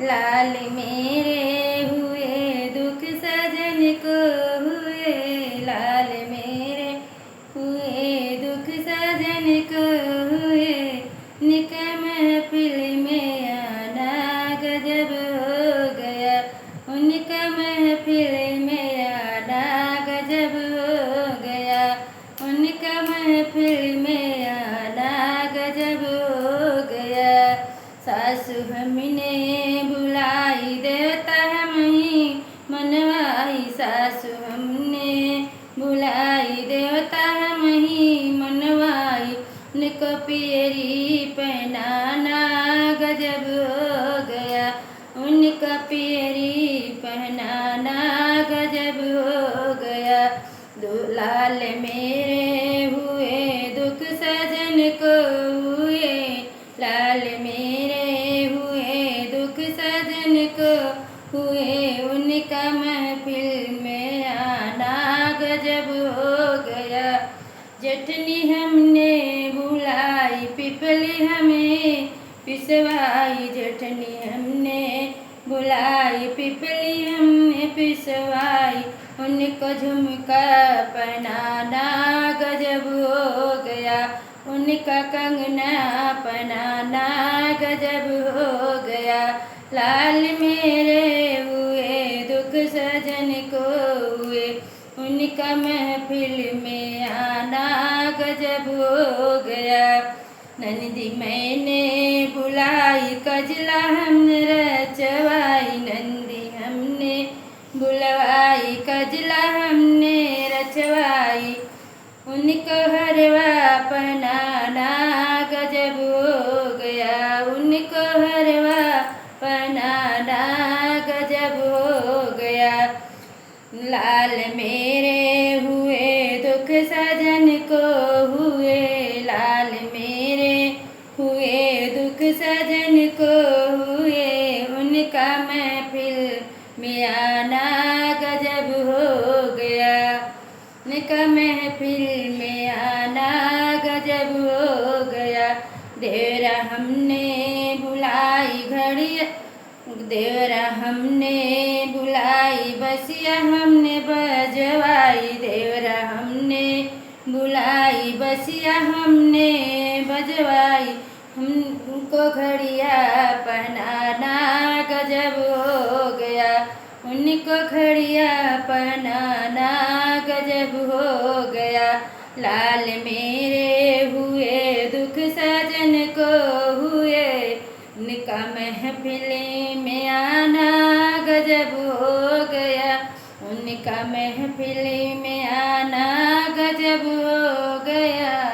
लाल मेरे हुए दुख सजन को हुए, लाल मेरे हुए दुख सजन को हुए, निकम महफिल में आना गजब हो गया, उनका महफिल में आना गजब हो गया, उनका महफिल में आना गजब हो गया। सासु हमने बुलाई देवता हम ही मनवाई, सासु हमने बुलाई देवता हम ही मनवाई, उनको पियरी पहनाना गजब हो गया, उनका पियरी पहनाना गजब हो गया। लाल मेरे हुए दुख सजन को हुए, लाल मेरे हुए दुख सजन को हुए, उनका महफिल में आना गजब हो गया। जटनी हमने बुलाई पिपली हमें पिसवाई, जटनी हमने बुलाई पिपली हमने पिसवाई, उनको झुमका पहनाना गजब हो गया, उनका कंगना पहनाना गजब हो गया। लाल मेरे हुए दुख सजन को हुए, उनका महफिल में आना गजब हो गया। नंदी मैंने बुलाई कजला हमने रचवाई, नंदी हमने बुलवाई कजला हमने रचवाई, उनको हरवा पहनाना गजब हो गया, उनको हरवा पहनाना गजब हो गया। लाल मेरे हुए दुख सजन को हुए, लाल मेरे हुए दुख सजन को हुए, उनका महफिल में आना गजब हो गया, उनका महफिल में आना गजब हो गया। देवरा हमने बुलाई घड़िया, देवरा हमने बुलाई बसिया हमने बजवाई, देवरा हमने बुलाई बसिया हमने बजवाई, हमको घड़िया पहनाना गजब हो गया, उनको घड़िया पहनाना गजब हो गया। लाल मेरे हुए दुख सजन को हुए, उनका महफिल में आना गजब हो गया, उनका महफिल में आना